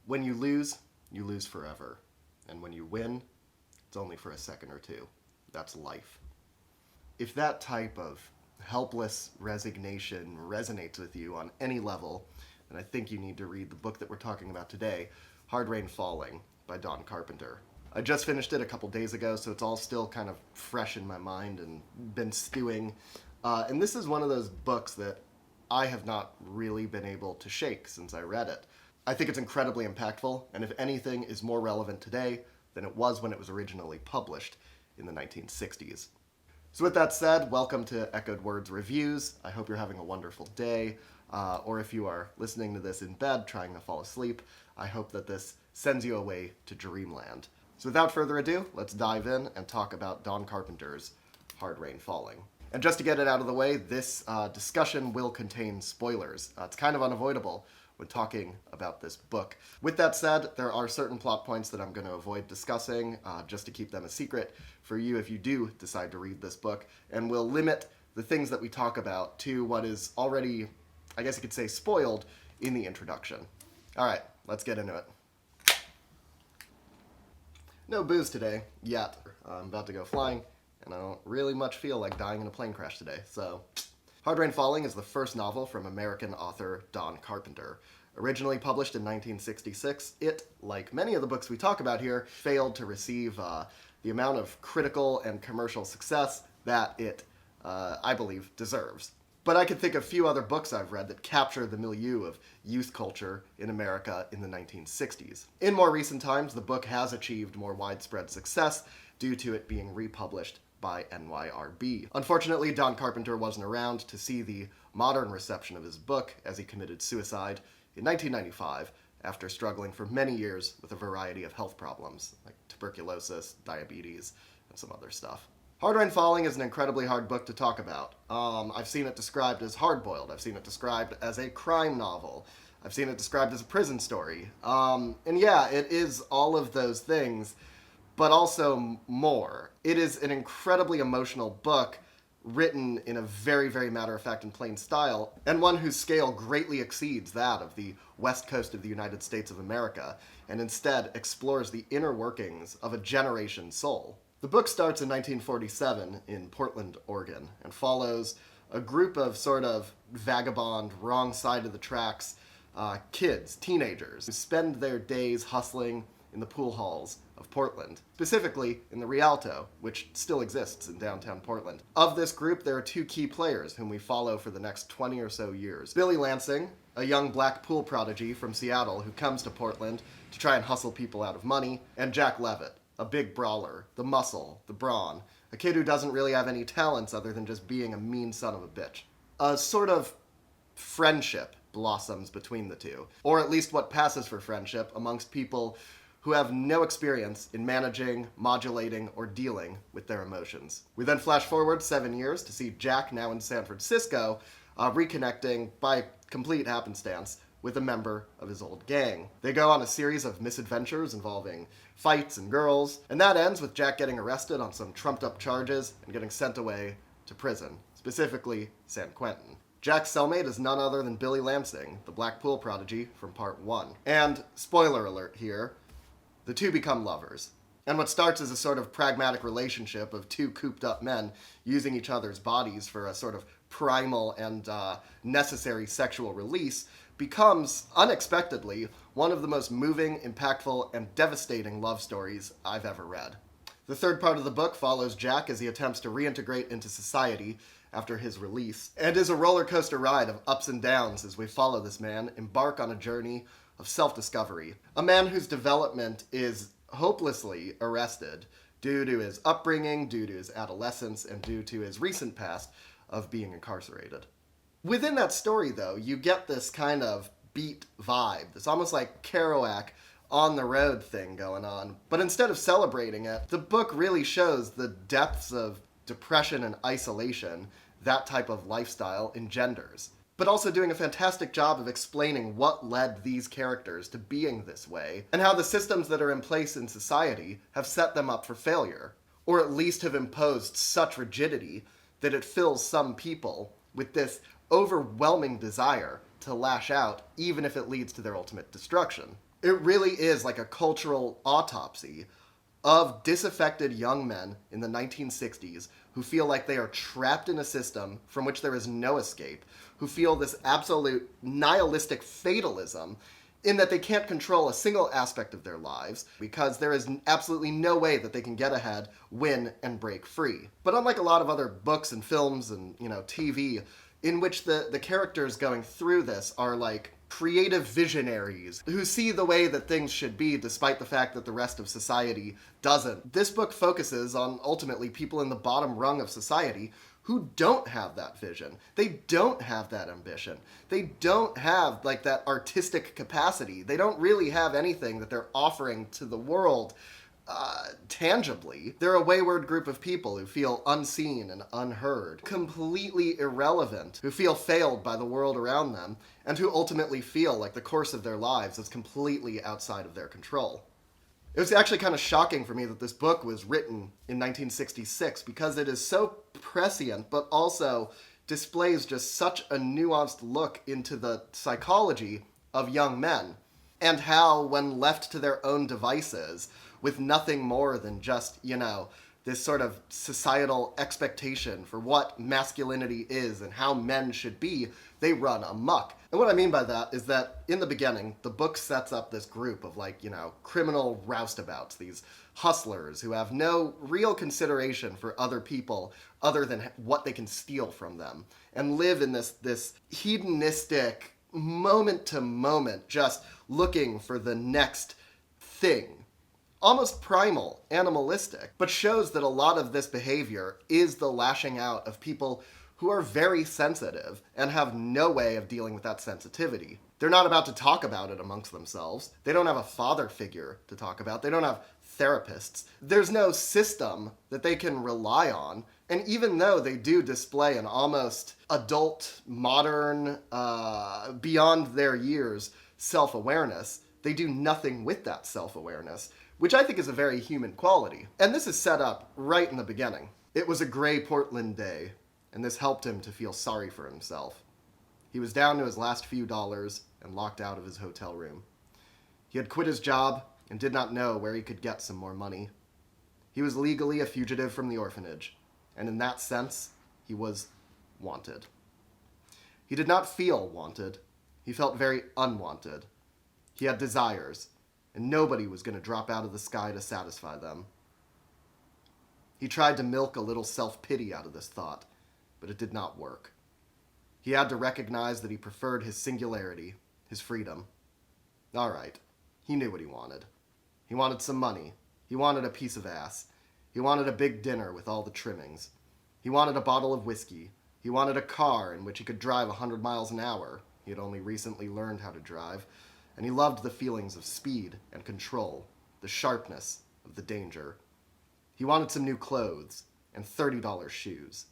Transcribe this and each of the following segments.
When you lose forever. And when you win, it's only for a second or two. That's life. If that type of helpless resignation resonates with you on any level, then I think you need to read the book that we're talking about today, Hard Rain Falling by Don Carpenter. I just finished it a couple days ago, so it's all still kind of fresh in my mind and been stewing. And this is one of those books that I have not really been able to shake since I read it. I think it's incredibly impactful, and if anything is more relevant today than it was when it was originally published in the 1960s. So with that said, welcome to Echoed Words Reviews. I hope you're having a wonderful day, or if you are listening to this in bed trying to fall asleep, I hope that this sends you away to dreamland. So without further ado, let's dive in and talk about Don Carpenter's Hard Rain Falling. And just to get it out of the way, this discussion will contain spoilers. It's kind of unavoidable when talking about this book. With that said, there are certain plot points that I'm going to avoid discussing, just to keep them a secret for you if you do decide to read this book, and we'll limit the things that we talk about to what is already, I guess you could say, spoiled in the introduction. Alright, let's get into it. No booze today, yet. I'm about to go flying, and I don't really much feel like dying in a plane crash today, so... Hard Rain Falling is the first novel from American author Don Carpenter. Originally published in 1966, it, like many of the books we talk about here, failed to receive the amount of critical and commercial success that it, I believe, deserves. But I could think of few other books I've read that capture the milieu of youth culture in America in the 1960s. In more recent times, the book has achieved more widespread success due to it being republished by NYRB. Unfortunately, Don Carpenter wasn't around to see the modern reception of his book, as he committed suicide in 1995 after struggling for many years with a variety of health problems, like tuberculosis, diabetes, and some other stuff. Hard Rain Falling is an incredibly hard book to talk about. I've seen it described as hard-boiled. I've seen it described as a crime novel. I've seen it described as a prison story. And yeah, it is all of those things, but also more. It is an incredibly emotional book, written in a very, very matter-of-fact and plain style, and one whose scale greatly exceeds that of the west coast of the United States of America, and instead explores the inner workings of a generation's soul. The book starts in 1947 in Portland, Oregon, and follows a group of sort of vagabond, wrong side of the tracks kids, teenagers, who spend their days hustling in the pool halls of Portland, specifically in the Rialto, which still exists in downtown Portland. Of this group, there are two key players whom we follow for the next 20 or so years. Billy Lansing, a young black pool prodigy from Seattle who comes to Portland to try and hustle people out of money, and Jack Levitt, a big brawler, the muscle, the brawn, a kid who doesn't really have any talents other than just being a mean son of a bitch. A sort of friendship blossoms between the two, or at least what passes for friendship amongst people who have no experience in managing, modulating, or dealing with their emotions. We then flash forward 7 years to see Jack, now in San Francisco, reconnecting, by complete happenstance, with a member of his old gang. They go on a series of misadventures involving fights and girls, and that ends with Jack getting arrested on some trumped-up charges and getting sent away to prison, specifically San Quentin. Jack's cellmate is none other than Billy Lansing, the black pool prodigy from Part 1. And, spoiler alert here, the two become lovers. And what starts as a sort of pragmatic relationship of two cooped-up men using each other's bodies for a sort of primal and necessary sexual release becomes, unexpectedly, one of the most moving, impactful, and devastating love stories I've ever read. The third part of the book follows Jack as he attempts to reintegrate into society after his release, and is a roller coaster ride of ups and downs as we follow this man embark on a journey of self-discovery. A man whose development is hopelessly arrested due to his upbringing, due to his adolescence, and due to his recent past of being incarcerated. Within that story, though, you get this kind of beat vibe, this almost like Kerouac on the road thing going on. But instead of celebrating it, the book really shows the depths of depression and isolation that type of lifestyle engenders, but also doing a fantastic job of explaining what led these characters to being this way, and how the systems that are in place in society have set them up for failure, or at least have imposed such rigidity that it fills some people with this overwhelming desire to lash out, even if it leads to their ultimate destruction. It really is like a cultural autopsy of disaffected young men in the 1960s who feel like they are trapped in a system from which there is no escape, who feel this absolute nihilistic fatalism in that they can't control a single aspect of their lives because there is absolutely no way that they can get ahead, win, and break free. But unlike a lot of other books and films and, TV, in which the characters going through this are like creative visionaries who see the way that things should be despite the fact that the rest of society doesn't. This book focuses on ultimately people in the bottom rung of society who don't have that vision. They don't have that ambition. They don't have like that artistic capacity. They don't really have anything that they're offering to the world tangibly. They're a wayward group of people who feel unseen and unheard, completely irrelevant, who feel failed by the world around them, and who ultimately feel like the course of their lives is completely outside of their control. It was actually kind of shocking for me that this book was written in 1966 because it is so prescient, but also displays just such a nuanced look into the psychology of young men and how, when left to their own devices, with nothing more than just, this sort of societal expectation for what masculinity is and how men should be, they run amok. And what I mean by that is that in the beginning, the book sets up this group of criminal roustabouts, these hustlers who have no real consideration for other people other than what they can steal from them, and live in this hedonistic, moment to moment, just looking for the next thing. Almost primal, animalistic, but shows that a lot of this behavior is the lashing out of people who are very sensitive and have no way of dealing with that sensitivity. They're not about to talk about it amongst themselves. They don't have a father figure to talk about. They don't have therapists. There's no system that they can rely on. And even though they do display an almost adult, modern, beyond their years self-awareness, they do nothing with that self-awareness, which I think is a very human quality. And this is set up right in the beginning. It was a gray Portland day, and this helped him to feel sorry for himself. He was down to his last few dollars and locked out of his hotel room. He had quit his job and did not know where he could get some more money. He was legally a fugitive from the orphanage, and in that sense, he was wanted. He did not feel wanted. He felt very unwanted. He had desires, and nobody was going to drop out of the sky to satisfy them. He tried to milk a little self-pity out of this thought, but it did not work. He had to recognize that he preferred his singularity, his freedom. All right, he knew what he wanted. He wanted some money. He wanted a piece of ass. He wanted a big dinner with all the trimmings. He wanted a bottle of whiskey. He wanted a car in which he could drive 100 miles an hour. He had only recently learned how to drive. And he loved the feelings of speed and control, the sharpness of the danger. He wanted some new clothes and $30 shoes.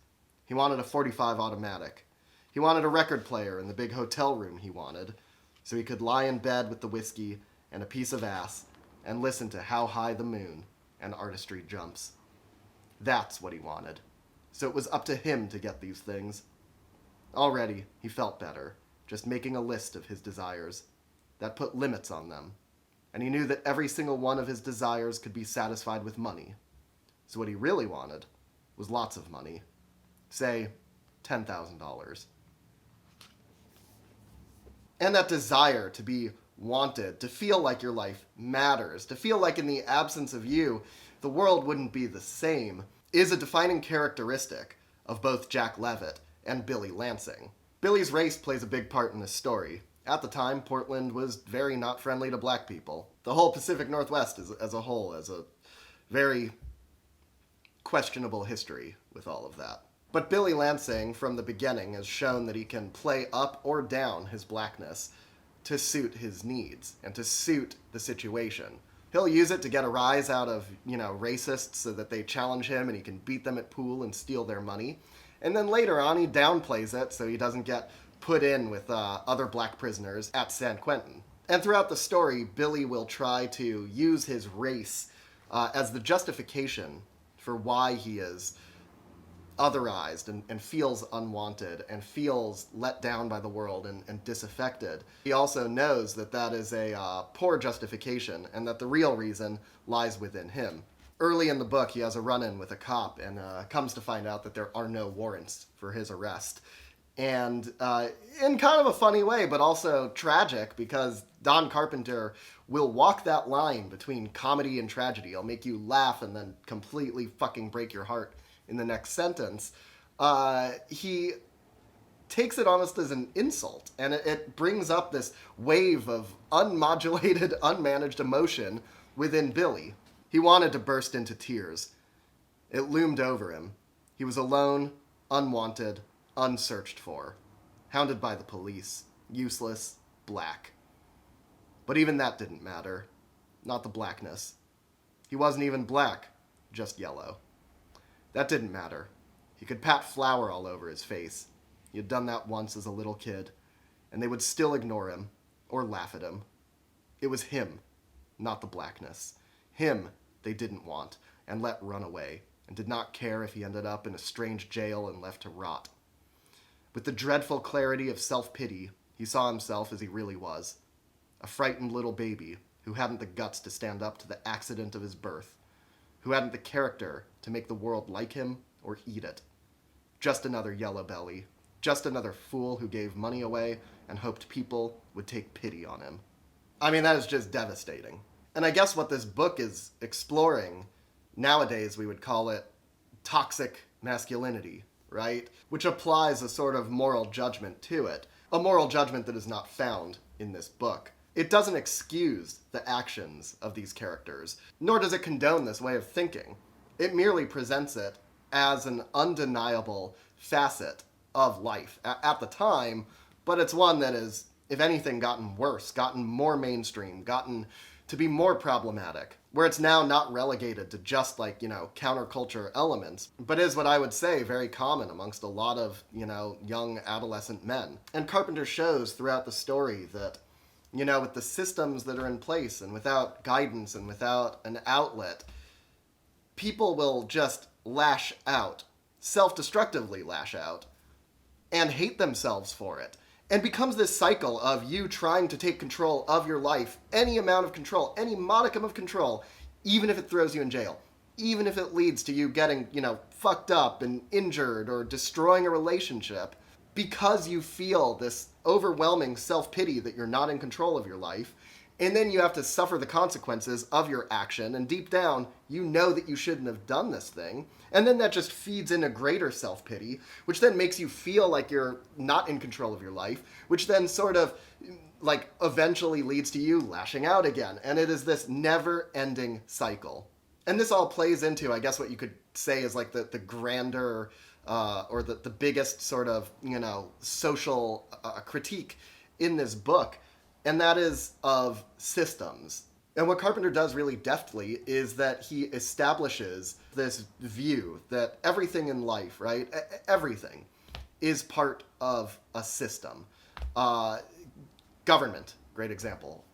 He wanted a .45 automatic. He wanted a record player in the big hotel room he wanted, so he could lie in bed with the whiskey and a piece of ass and listen to How High the Moon and Artistry Jumps. That's what he wanted. So it was up to him to get these things. Already, he felt better, just making a list of his desires. That put limits on them, and he knew that every single one of his desires could be satisfied with money. So what he really wanted was lots of money. Say, $10,000. And that desire to be wanted, to feel like your life matters, to feel like in the absence of you, the world wouldn't be the same, is a defining characteristic of both Jack Leavitt and Billy Lansing. Billy's race plays a big part in this story. At the time, Portland was very not friendly to black people. The whole Pacific Northwest as a whole has a very questionable history with all of that. But Billy Lansing, from the beginning, has shown that he can play up or down his blackness to suit his needs and to suit the situation. He'll use it to get a rise out of, racists so that they challenge him and he can beat them at pool and steal their money. And then later on, he downplays it so he doesn't get put in with other black prisoners at San Quentin. And throughout the story, Billy will try to use his race as the justification for why he is otherized and feels unwanted and feels let down by the world and disaffected. He also knows that that is a poor justification and that the real reason lies within him. Early in the book, he has a run-in with a cop and comes to find out that there are no warrants for his arrest. And in kind of a funny way, but also tragic, because Don Carpenter will walk that line between comedy and tragedy. He'll make you laugh and then completely fucking break your heart in the next sentence. He takes it almost as an insult, and it brings up this wave of unmodulated, unmanaged emotion within Billy. He wanted to burst into tears. It loomed over him. He was alone, unwanted, unsearched for, hounded by the police, useless, black. But even that didn't matter. Not the blackness. He wasn't even black, just yellow. That didn't matter. He could pat flour all over his face. He had done that once as a little kid, and they would still ignore him or laugh at him. It was him, not the blackness. Him they didn't want and let run away, and did not care if he ended up in a strange jail and left to rot. With the dreadful clarity of self-pity, he saw himself as he really was. A frightened little baby who hadn't the guts to stand up to the accident of his birth, who hadn't the character to make the world like him or eat it. Just another yellow belly, just another fool who gave money away and hoped people would take pity on him. I mean, that is just devastating. And I guess what this book is exploring, nowadays we would call it toxic masculinity, right? Which applies a sort of moral judgment to it. A moral judgment that is not found in this book. It doesn't excuse the actions of these characters, nor does it condone this way of thinking. It merely presents it as an undeniable facet of life at the time, but it's one that is, if anything, gotten worse, gotten more mainstream, gotten to be more problematic, where it's now not relegated to just counterculture elements, but is what I would say very common amongst a lot of, young adolescent men. And Carpenter shows throughout the story that, with the systems that are in place and without guidance and without an outlet, people will just lash out, self-destructively lash out, and hate themselves for it. And becomes this cycle of you trying to take control of your life, any amount of control, any modicum of control, even if it throws you in jail, even if it leads to you getting, fucked up and injured or destroying a relationship, because you feel this overwhelming self-pity that you're not in control of your life, and then you have to suffer the consequences of your action, and deep down, you know that you shouldn't have done this thing, and then that just feeds into greater self-pity, which then makes you feel like you're not in control of your life, which then sort of, eventually leads to you lashing out again, and it is this never-ending cycle. And this all plays into, I guess, what you could say is the grander, or the biggest sort of, social critique in this book, and that is of systems. And what Carpenter does really deftly is that he establishes this view that everything in life, right, everything, is part of a system. Government, great example.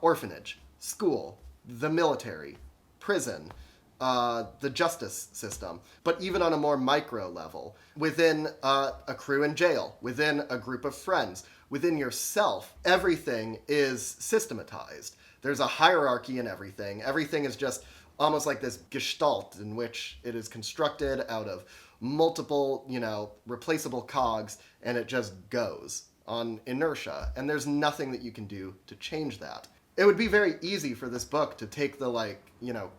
Orphanage, school, the military, prison, the justice system, but even on a more micro level, within a crew in jail, within a group of friends, within yourself, everything is systematized. There's a hierarchy in everything. Everything is just almost like this gestalt in which it is constructed out of multiple, replaceable cogs, and it just goes on inertia. And there's nothing that you can do to change that. It would be very easy for this book to take the,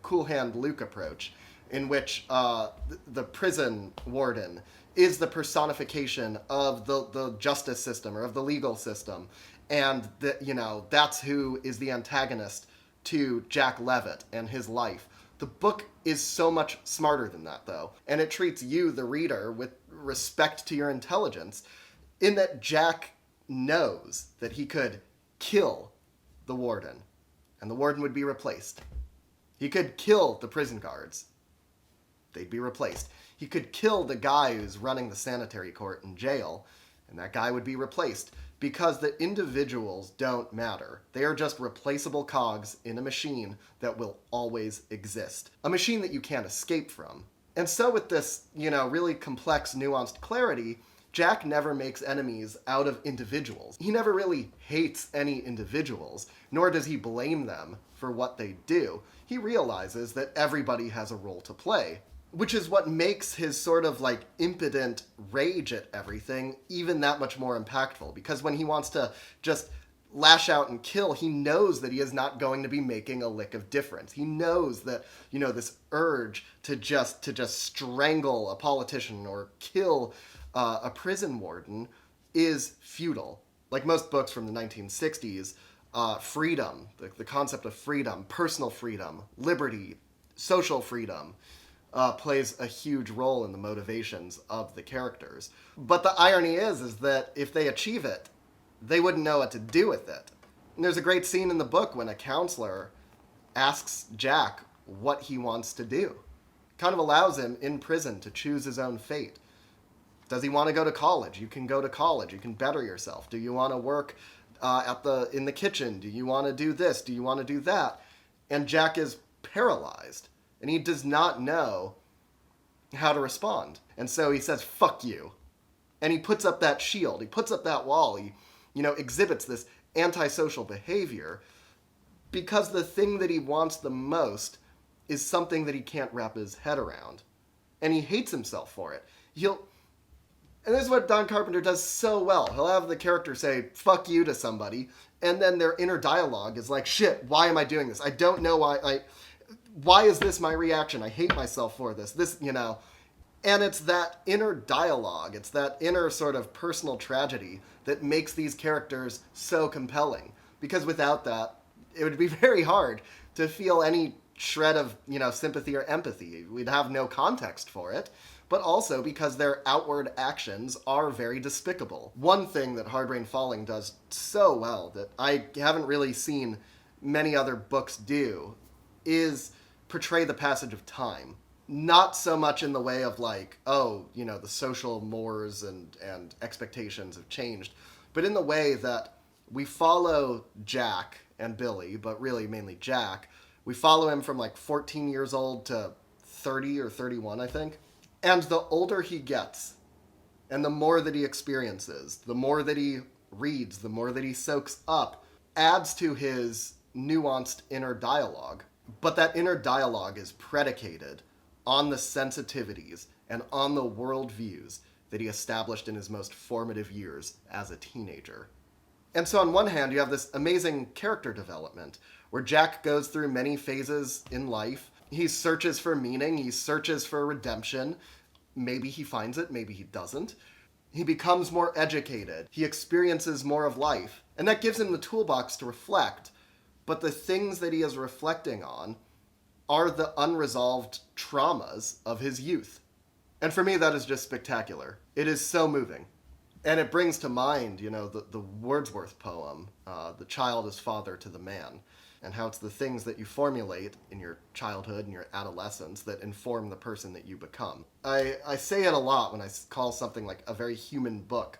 cool hand Luke approach, in which the prison warden is the personification of the justice system or of the legal system. And, that's who is the antagonist to Jack Levitt and his life. The book is so much smarter than that, though. And it treats you, the reader, with respect to your intelligence, in that Jack knows that he could kill the warden, and the warden would be replaced. He could kill the prison guards. They'd be replaced. He could kill the guy who's running the sanitary court in jail, and that guy would be replaced, because the individuals don't matter. They are just replaceable cogs in a machine that will always exist. A machine that you can't escape from. And so with this, really complex, nuanced clarity, Jack never makes enemies out of individuals. He never really hates any individuals, nor does he blame them for what they do. He realizes that everybody has a role to play, which is what makes his sort of like impotent rage at everything even that much more impactful. Because when he wants to just lash out and kill, he knows that he is not going to be making a lick of difference. He knows that, this urge to just strangle a politician or kill a prison warden is futile. Like most books from the 1960s, freedom, the concept of freedom, personal freedom, liberty, social freedom, plays a huge role in the motivations of the characters. But the irony is that if they achieve it, they wouldn't know what to do with it. And there's a great scene in the book when a counselor asks Jack what he wants to do. Kind of allows him in prison to choose his own fate. Does he want to go to college? You can go to college. You can better yourself. Do you want to work in the kitchen? Do you want to do this? Do you want to do that? And Jack is paralyzed, and he does not know how to respond. And so he says, "Fuck you." And he puts up that shield. He puts up that wall. He exhibits this antisocial behavior because the thing that he wants the most is something that he can't wrap his head around. And he hates himself for it. And this is what Don Carpenter does so well. He'll have the character say, "fuck you" to somebody, and then their inner dialogue is like, "Shit, why am I doing this? I don't know why is this my reaction? I hate myself for this." And it's that inner dialogue, it's that inner sort of personal tragedy that makes these characters so compelling. Because without that, it would be very hard to feel any shred of, sympathy or empathy. We'd have no context for it. But also because their outward actions are very despicable. One thing that Hard Rain Falling does so well that I haven't really seen many other books do is portray the passage of time. Not so much in the way of like, the social mores and expectations have changed, but in the way that we follow Jack and Billy, but really mainly Jack. We follow him from like 14 years old to 30 or 31, I think. And the older he gets, and the more that he experiences, the more that he reads, the more that he soaks up, adds to his nuanced inner dialogue. But that inner dialogue is predicated on the sensitivities and on the worldviews that he established in his most formative years as a teenager. And so on one hand, you have this amazing character development, where Jack goes through many phases in life. He searches for meaning, he searches for redemption. Maybe he finds it, maybe he doesn't. He becomes more educated, he experiences more of life, and that gives him the toolbox to reflect. But the things that he is reflecting on are the unresolved traumas of his youth. And for me, that is just spectacular. It is so moving. And it brings to mind, the Wordsworth poem, "The child is father to the man," and how it's the things that you formulate in your childhood and your adolescence that inform the person that you become. I say it a lot when I call something like a very human book.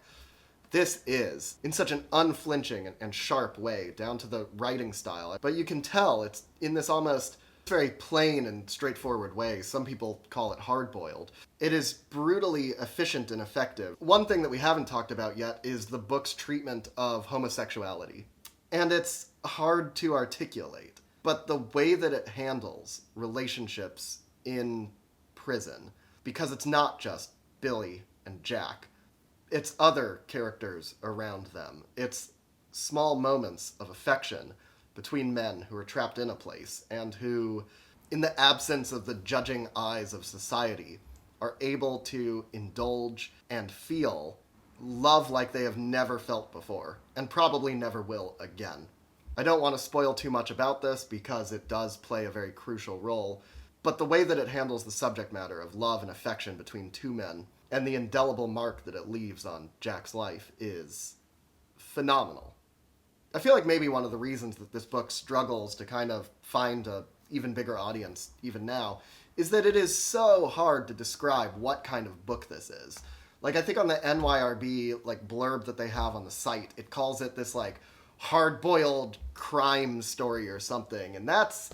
This is, in such an unflinching and sharp way, down to the writing style. But you can tell it's in this almost very plain and straightforward way. Some people call it hard-boiled. It is brutally efficient and effective. One thing that we haven't talked about yet is the book's treatment of homosexuality. And it's hard to articulate. But the way that it handles relationships in prison, because it's not just Billy and Jack, it's other characters around them. It's small moments of affection between men who are trapped in a place and who, in the absence of the judging eyes of society, are able to indulge and feel love like they have never felt before, and probably never will again. I don't want to spoil too much about this because it does play a very crucial role, but the way that it handles the subject matter of love and affection between two men and the indelible mark that it leaves on Jack's life is phenomenal. I feel like maybe one of the reasons that this book struggles to kind of find a even bigger audience even now is that it is so hard to describe what kind of book this is. Like, I think on the NYRB blurb that they have on the site, it calls it this hard-boiled crime story or something, and that's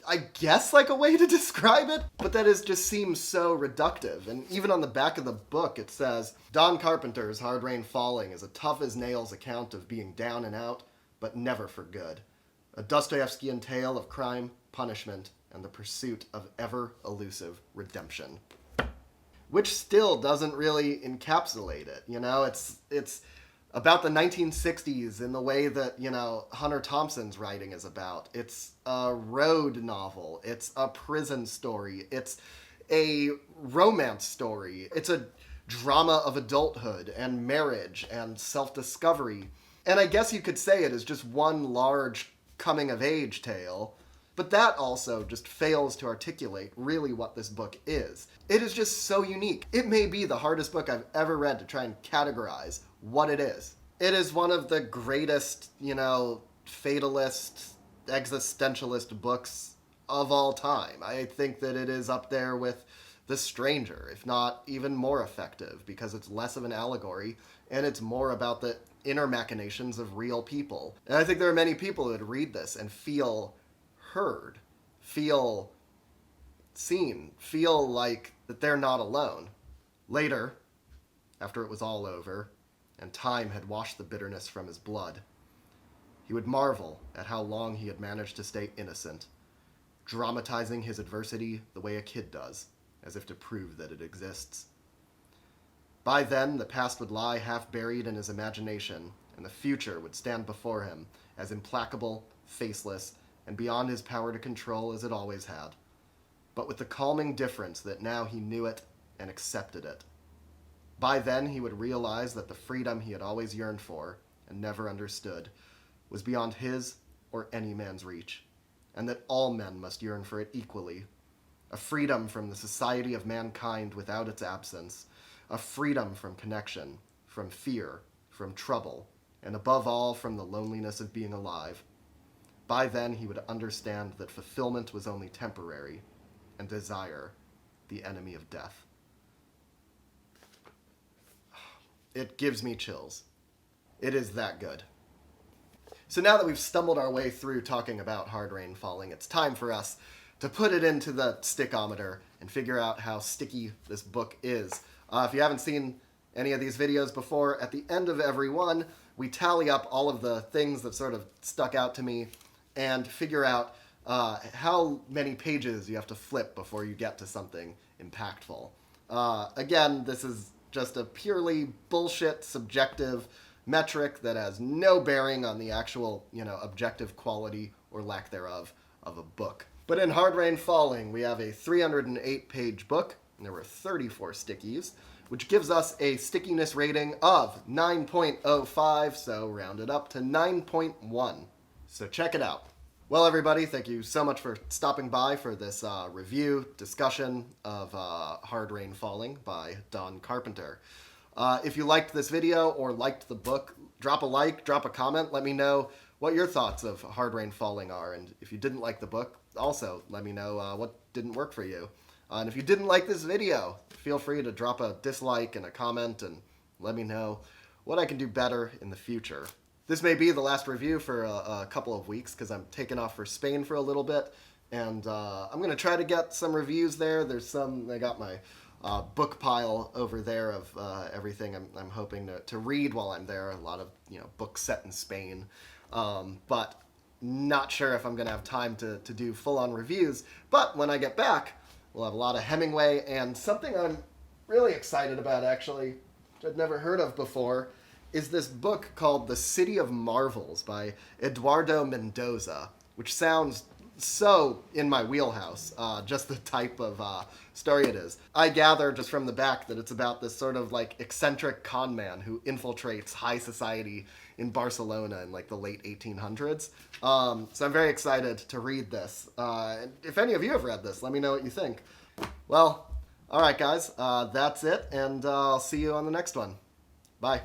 I guess like a way to describe it, but that just seems so reductive. And even on the back of the book, it says, Don Carpenter's Hard Rain Falling is a tough-as-nails account of being down and out, but never for good. A Dostoevskian tale of crime, punishment, and the pursuit of ever-elusive redemption. Which still doesn't really encapsulate it, you know? It's about the 1960s in the way that, you know, Hunter Thompson's writing is about. It's a road novel. It's a prison story. It's a romance story. It's a drama of adulthood and marriage and self-discovery. And I guess you could say it is just one large coming-of-age tale. But that also just fails to articulate really what this book is. It is just so unique. It may be the hardest book I've ever read to try and categorize what it is. It is one of the greatest, you know, fatalist, existentialist books of all time. I think that it is up there with The Stranger, if not even more effective, because it's less of an allegory and it's more about the inner machinations of real people. And I think there are many people who would read this and feel heard, feel seen, feel like that they're not alone. Later, after it was all over, and time had washed the bitterness from his blood, he would marvel at how long he had managed to stay innocent, dramatizing his adversity the way a kid does, as if to prove that it exists. By then, the past would lie half buried in his imagination, and the future would stand before him as implacable, faceless, and beyond his power to control as it always had, but with the calming difference that now he knew it and accepted it. By then he would realize that the freedom he had always yearned for and never understood was beyond his or any man's reach, and that all men must yearn for it equally. A freedom from the society of mankind without its absence, a freedom from connection, from fear, from trouble, and above all from the loneliness of being alive. By then he would understand that fulfillment was only temporary, and desire the enemy of death. It gives me chills. It is that good. So now that we've stumbled our way through talking about Hard Rain Falling, it's time for us to put it into the Stickometer and figure out how sticky this book is. If you haven't seen any of these videos before, at the end of every one, we tally up all of the things that sort of stuck out to me and figure out how many pages you have to flip before you get to something impactful. Again, this is just a purely bullshit subjective metric that has no bearing on the actual, you know, objective quality or lack thereof of a book. But in Hard Rain Falling, we have a 308-page book, and there were 34 stickies, which gives us a stickiness rating of 9.05, so rounded up to 9.1. So check it out. Well, everybody, thank you so much for stopping by for this review discussion of Hard Rain Falling by Don Carpenter. If you liked this video or liked the book, drop a like, drop a comment, let me know what your thoughts of Hard Rain Falling are. And if you didn't like the book, also let me know what didn't work for you. And if you didn't like this video, feel free to drop a dislike and a comment and let me know what I can do better in the future. This may be the last review for a couple of weeks because I'm taking off for Spain for a little bit, and I'm going to try to get some reviews there. There's some, I got my book pile over there of everything I'm hoping to read while I'm there. A lot of, you know, books set in Spain, but not sure if I'm going to have time to do full-on reviews. But when I get back, we'll have a lot of Hemingway and something I'm really excited about, actually, which I'd never heard of before, is this book called The City of Marvels by Eduardo Mendoza, which sounds so in my wheelhouse, just the type of story it is. I gather just from the back that it's about this sort of like eccentric con man who infiltrates high society in Barcelona in like the late 1800s. So I'm very excited to read this. If any of you have read this, let me know what you think. Well, all right, guys, that's it, and I'll see you on the next one. Bye.